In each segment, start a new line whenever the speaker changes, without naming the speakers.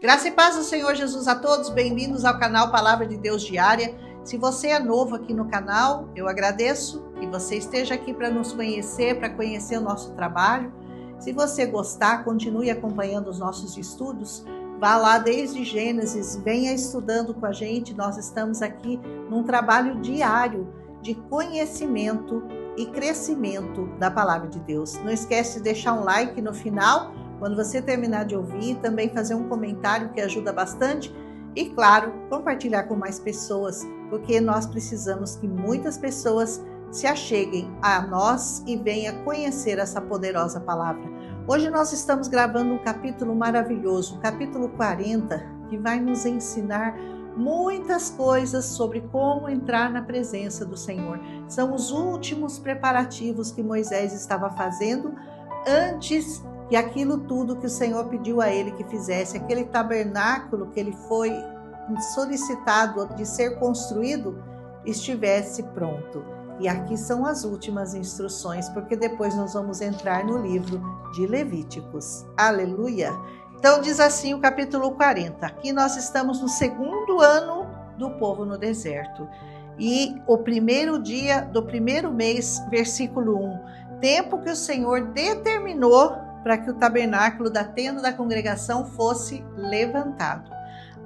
Graça e paz do Senhor Jesus a todos, bem-vindos ao canal Palavra de Deus Diária. Se você é novo aqui no canal, eu agradeço que você esteja aqui para nos conhecer, para conhecer o nosso trabalho. Se você gostar, continue acompanhando os nossos estudos. Vá lá desde Gênesis, venha estudando com a gente. Nós estamos aqui num trabalho diário de conhecimento e crescimento da Palavra de Deus. Não esquece de deixar um like no final, quando você terminar de ouvir, também fazer um comentário que ajuda bastante e, claro, compartilhar com mais pessoas, porque nós precisamos que muitas pessoas se acheguem a nós e venham conhecer essa poderosa palavra. Hoje nós estamos gravando um capítulo maravilhoso, o capítulo 40, que vai nos ensinar muitas coisas sobre como entrar na presença do Senhor. São os últimos preparativos que Moisés estava fazendo antes que aquilo tudo que o Senhor pediu a ele que fizesse, aquele tabernáculo que ele foi solicitado de ser construído, estivesse pronto. E aqui são as últimas instruções, porque depois nós vamos entrar no livro de Levíticos. Aleluia! Então diz assim o capítulo 40. Aqui nós estamos no segundo ano do povo no deserto. E o primeiro dia do primeiro mês, versículo 1. Tempo que o Senhor determinou para que o tabernáculo da tenda da congregação fosse levantado.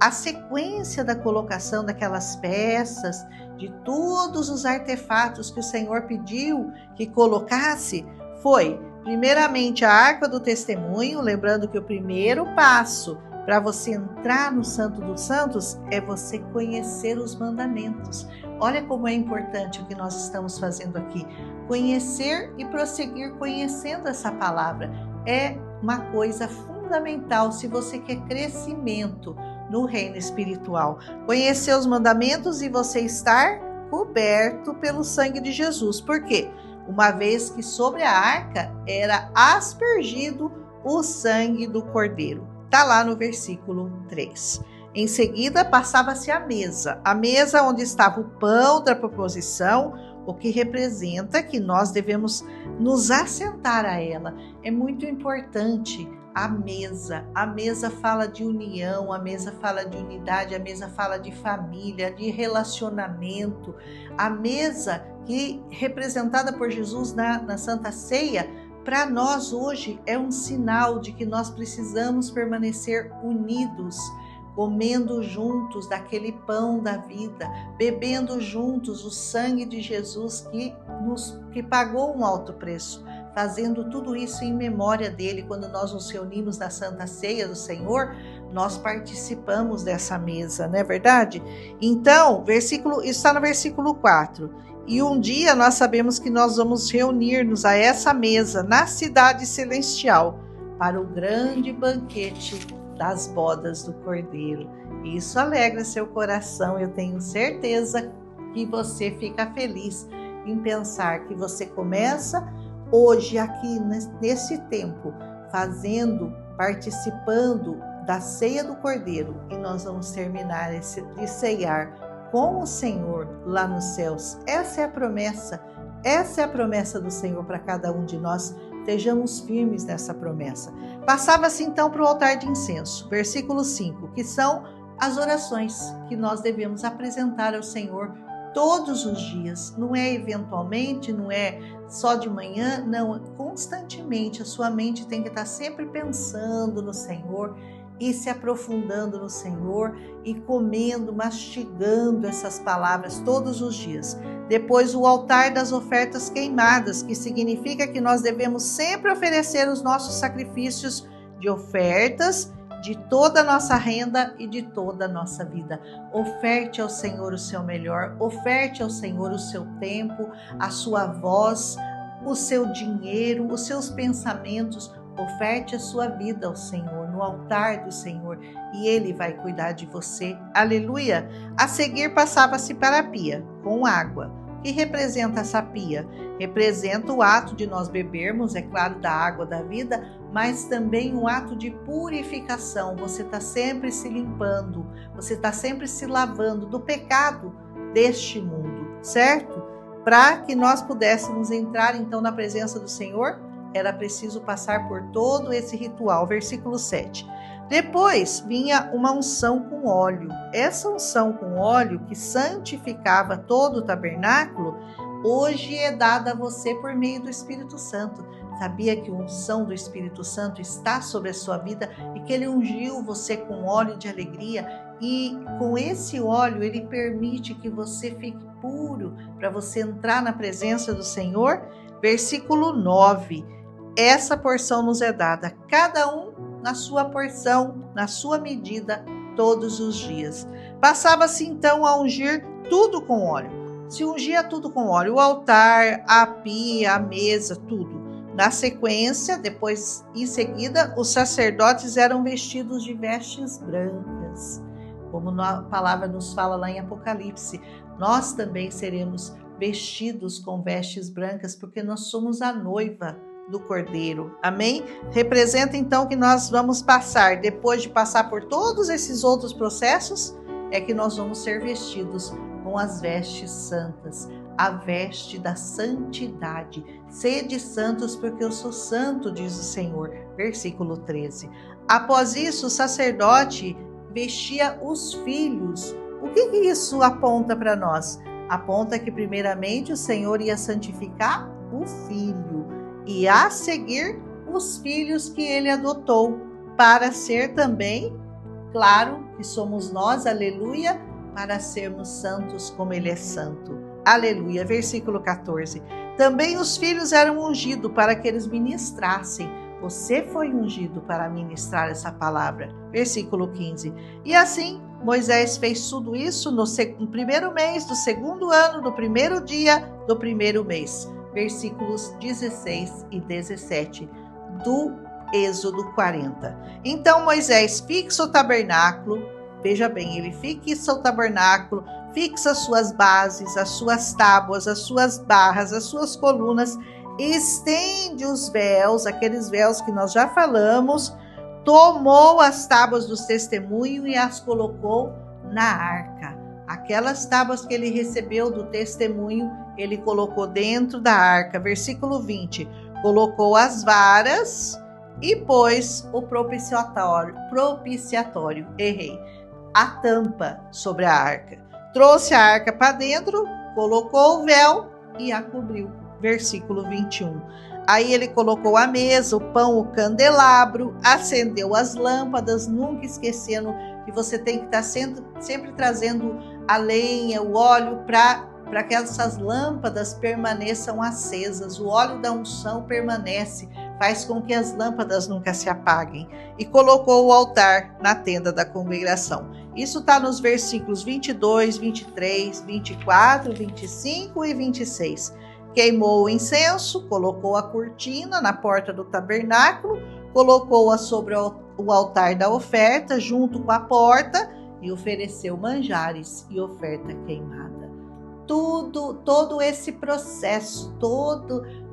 A sequência da colocação daquelas peças, de todos os artefatos que o Senhor pediu que colocasse, foi, primeiramente, a Arca do Testemunho, lembrando que o primeiro passo para você entrar no Santo dos Santos é você conhecer os mandamentos. Olha como é importante o que nós estamos fazendo aqui. Conhecer e prosseguir conhecendo essa palavra é uma coisa fundamental se você quer crescimento no reino espiritual. Conhecer os mandamentos e você estar coberto pelo sangue de Jesus. Por quê? Uma vez que sobre a arca era aspergido o sangue do cordeiro. Está lá no versículo 3. Em seguida, passava-se a mesa onde estava o pão da proposição, o que representa que nós devemos nos assentar a ela. É muito importante a mesa. A mesa fala de união, a mesa fala de unidade, a mesa fala de família, de relacionamento. A mesa que representada por Jesus na Santa Ceia, para nós hoje é um sinal de que nós precisamos permanecer unidos, comendo juntos daquele pão da vida, bebendo juntos o sangue de Jesus que pagou um alto preço, fazendo tudo isso em memória dele. Quando nós nos reunimos na Santa Ceia do Senhor, nós participamos dessa mesa, não é verdade? Então, está no versículo 4. E um dia nós sabemos que nós vamos reunir-nos a essa mesa na cidade celestial para o grande banquete das bodas do Cordeiro. Isso alegra seu coração. Eu tenho certeza que você fica feliz em pensar que você começa hoje aqui nesse tempo participando da ceia do Cordeiro, e nós vamos terminar de ceiar com o Senhor lá nos céus. Essa é a promessa do Senhor para cada um de nós. Estejamos firmes nessa promessa. Passava-se então para o altar de incenso, versículo 5, que são as orações que nós devemos apresentar ao Senhor todos os dias. Não é eventualmente, não é só de manhã, não, constantemente. A sua mente tem que estar sempre pensando no Senhor e se aprofundando no Senhor e comendo, mastigando essas palavras todos os dias. Depois, o altar das ofertas queimadas, que significa que nós devemos sempre oferecer os nossos sacrifícios de ofertas de toda a nossa renda e de toda a nossa vida. Oferte ao Senhor o seu melhor, oferte ao Senhor o seu tempo, a sua voz, o seu dinheiro, os seus pensamentos. Oferte a sua vida ao Senhor, no altar do Senhor, e Ele vai cuidar de você. Aleluia! A seguir passava-se para a pia, com água. O que representa essa pia? Representa o ato de nós bebermos, é claro, da água da vida, mas também um ato de purificação. Você está sempre se limpando, você está sempre se lavando do pecado deste mundo, certo? Para que nós pudéssemos entrar então na presença do Senhor, era preciso passar por todo esse ritual. Versículo 7. Depois vinha uma unção com óleo. Essa unção com óleo que santificava todo o tabernáculo, hoje é dada a você por meio do Espírito Santo. Sabia que a unção do Espírito Santo está sobre a sua vida e que ele ungiu você com óleo de alegria, e com esse óleo ele permite que você fique puro para você entrar na presença do Senhor? Versículo 9. Essa porção nos é dada, cada um na sua porção, na sua medida, todos os dias. Passava-se então a ungir tudo com óleo. Se ungia tudo com óleo, o altar, a pia, a mesa, tudo. Na sequência, depois, em seguida, os sacerdotes eram vestidos de vestes brancas. Como a palavra nos fala lá em Apocalipse, nós também seremos vestidos com vestes brancas, porque nós somos a noiva do Cordeiro. Amém? Representa então que nós vamos passar, depois de passar por todos esses outros processos, é que nós vamos ser vestidos com as vestes santas, a veste da santidade. Sede santos, porque eu sou santo, diz o Senhor. Versículo 13. Após isso, o sacerdote vestia os filhos. O que isso aponta para nós? Aponta que primeiramente o Senhor ia santificar o filho e a seguir os filhos que ele adotou, para ser também, claro, que somos nós, aleluia, para sermos santos como ele é santo. Aleluia. Versículo 14. Também os filhos eram ungidos para que eles ministrassem. Você foi ungido para ministrar essa palavra. Versículo 15. E assim, Moisés fez tudo isso no primeiro mês do segundo ano, do primeiro dia do primeiro mês. Versículos 16 e 17 do Êxodo 40. Então Moisés fixa o tabernáculo. Veja bem, ele fixa o tabernáculo, fixa as suas bases, as suas tábuas, as suas barras, as suas colunas, estende os véus, aqueles véus que nós já falamos, tomou as tábuas dos testemunhos e as colocou na arca. Aquelas tábuas que ele recebeu do testemunho, ele colocou dentro da arca. Versículo 20. Colocou as varas e pôs o propiciatório, a tampa sobre a arca. Trouxe a arca para dentro, colocou o véu e a cobriu. Versículo 21. Aí ele colocou a mesa, o pão, o candelabro, acendeu as lâmpadas, nunca esquecendo que você tem que estar sempre trazendo a lenha, o óleo para que essas lâmpadas permaneçam acesas. O óleo da unção permanece, faz com que as lâmpadas nunca se apaguem. E colocou o altar na tenda da congregação. Isso está nos versículos 22, 23, 24, 25 e 26. Queimou o incenso, colocou a cortina na porta do tabernáculo, colocou-a sobre o altar da oferta, junto com a porta, e ofereceu manjares e oferta queimada. Todo esse processo,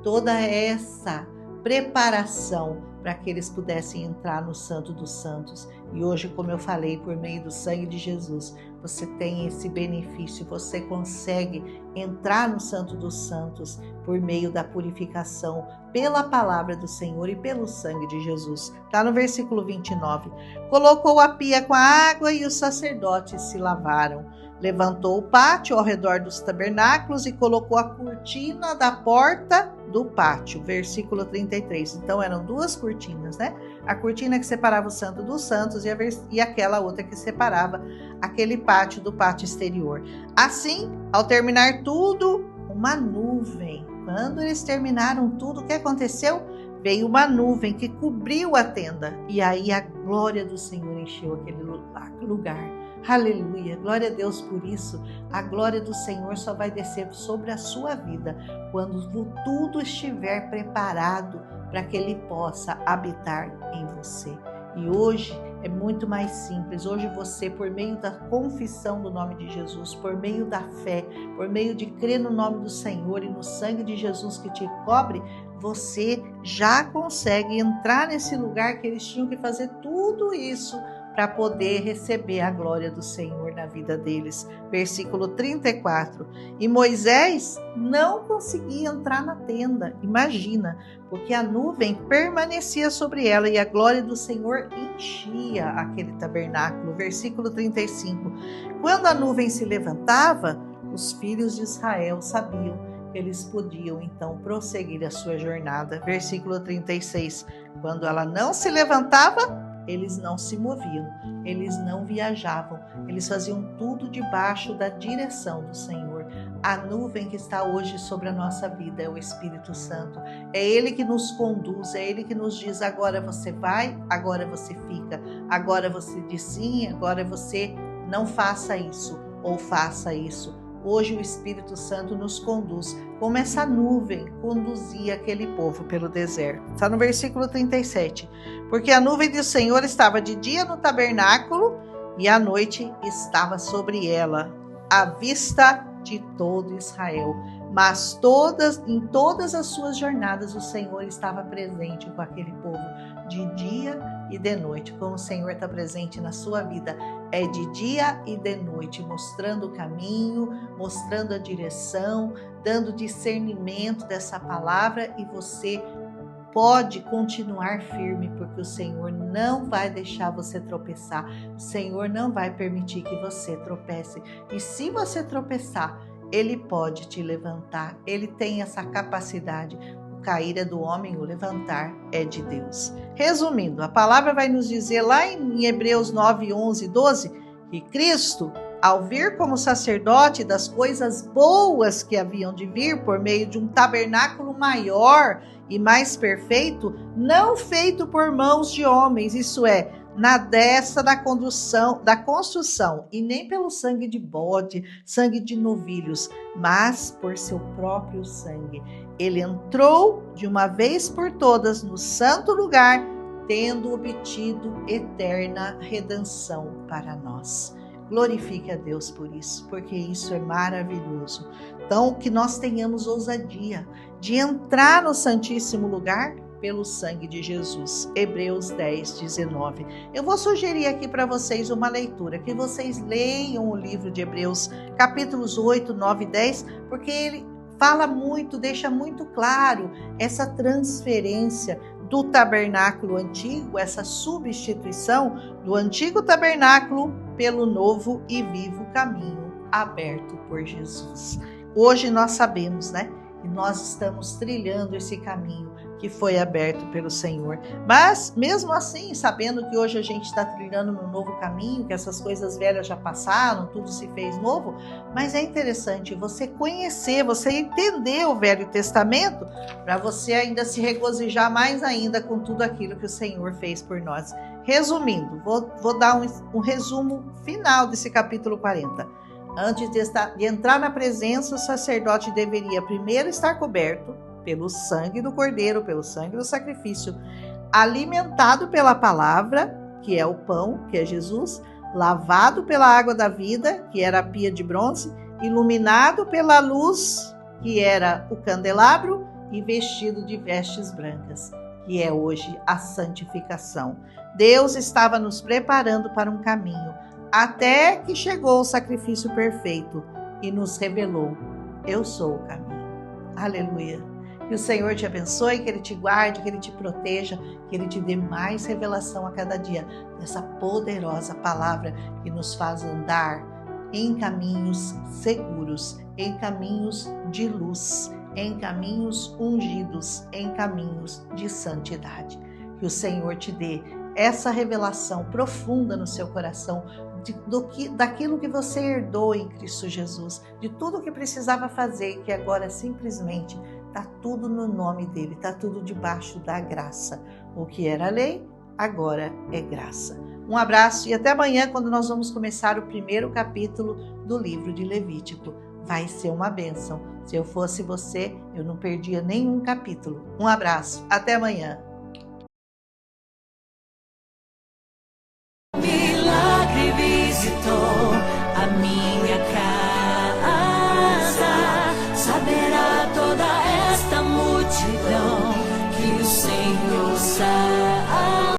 toda essa preparação para que eles pudessem entrar no Santo dos Santos. E hoje, como eu falei, por meio do sangue de Jesus, você tem esse benefício, você consegue entrar no Santo dos Santos por meio da purificação pela palavra do Senhor e pelo sangue de Jesus. Está no versículo 29. Colocou a pia com a água e os sacerdotes se lavaram. Levantou o pátio ao redor dos tabernáculos e colocou a cortina da porta do pátio. Versículo 33. Então eram duas cortinas, né? A cortina que separava o Santo dos Santos e aquela outra que separava aquele pátio do pátio exterior. Assim, ao terminar tudo, uma nuvem. Quando eles terminaram tudo, o que aconteceu? Veio uma nuvem que cobriu a tenda. E aí a glória do Senhor encheu aquele lugar. Aleluia, glória a Deus por isso. A glória do Senhor só vai descer sobre a sua vida quando tudo estiver preparado para que Ele possa habitar em você. E hoje é muito mais simples. Hoje você, por meio da confissão do nome de Jesus, por meio da fé, por meio de crer no nome do Senhor e no sangue de Jesus que te cobre, você já consegue entrar nesse lugar que eles tinham que fazer tudo isso para poder receber a glória do Senhor na vida deles. Versículo 34. E Moisés não conseguia entrar na tenda, imagina, porque a nuvem permanecia sobre ela e a glória do Senhor enchia aquele tabernáculo. Versículo 35. Quando a nuvem se levantava, os filhos de Israel sabiam que eles podiam então prosseguir a sua jornada. Versículo 36. Quando ela não se levantava, eles não se moviam, eles não viajavam, eles faziam tudo debaixo da direção do Senhor. A nuvem que está hoje sobre a nossa vida é o Espírito Santo. É Ele que nos conduz, é Ele que nos diz: agora você vai, agora você fica, agora você diz sim, agora você não faça isso ou faça isso. Hoje o Espírito Santo nos conduz, como essa nuvem conduzia aquele povo pelo deserto. Está no versículo 37. Porque a nuvem do Senhor estava de dia no tabernáculo e à noite estava sobre ela, à vista de todo Israel. Mas em todas as suas jornadas o Senhor estava presente com aquele povo, de dia e de noite. Como o Senhor está presente na sua vida, é de dia e de noite, mostrando o caminho, mostrando a direção, dando discernimento dessa palavra, e você pode continuar firme, porque o Senhor não vai deixar você tropeçar. O Senhor não vai permitir que você tropece. E se você tropeçar, Ele pode te levantar. Ele tem essa capacidade. O cair é do homem, o levantar é de Deus. Resumindo, a palavra vai nos dizer lá em Hebreus 9, 11 e 12, que Cristo, ao vir como sacerdote das coisas boas que haviam de vir por meio de um tabernáculo maior e mais perfeito, não feito por mãos de homens, isso é, na destra da construção, e nem pelo sangue de bode, sangue de novilhos, mas por seu próprio sangue. Ele entrou de uma vez por todas no santo lugar, tendo obtido eterna redenção para nós. Glorifique a Deus por isso, porque isso é maravilhoso. Então, que nós tenhamos ousadia de entrar no Santíssimo Lugar pelo sangue de Jesus. Hebreus 10, 19. Eu vou sugerir aqui para vocês uma leitura, que vocês leiam o livro de Hebreus, capítulos 8, 9 e 10, porque ele fala muito, deixa muito claro essa transferência do tabernáculo antigo, essa substituição do antigo tabernáculo pelo novo e vivo caminho aberto por Jesus. Hoje nós sabemos, né? E nós estamos trilhando esse caminho que foi aberto pelo Senhor. Mas, mesmo assim, sabendo que hoje a gente está trilhando no novo caminho, que essas coisas velhas já passaram, tudo se fez novo, mas é interessante você conhecer, você entender o Velho Testamento, para você ainda se regozijar mais ainda com tudo aquilo que o Senhor fez por nós. Resumindo, vou dar um resumo final desse capítulo 40. Antes de entrar na presença, o sacerdote deveria primeiro estar coberto pelo sangue do cordeiro, pelo sangue do sacrifício, alimentado pela palavra, que é o pão, que é Jesus, lavado pela água da vida, que era a pia de bronze, iluminado pela luz, que era o candelabro, e vestido de vestes brancas, que é hoje a santificação. Deus estava nos preparando para um caminho, até que chegou o sacrifício perfeito e nos revelou: eu sou o caminho. Aleluia. Que o Senhor te abençoe, que Ele te guarde, que Ele te proteja, que Ele te dê mais revelação a cada dia dessa poderosa palavra que nos faz andar em caminhos seguros, em caminhos de luz, em caminhos ungidos, em caminhos de santidade. Que o Senhor te dê essa revelação profunda no seu coração daquilo que você herdou em Cristo Jesus, de tudo que precisava fazer, que agora simplesmente está tudo no nome dele, está tudo debaixo da graça. O que era lei, agora é graça. Um abraço e até amanhã, quando nós vamos começar o primeiro capítulo do livro de Levítico. Vai ser uma bênção. Se eu fosse você, eu não perdia nenhum capítulo. Um abraço, até amanhã.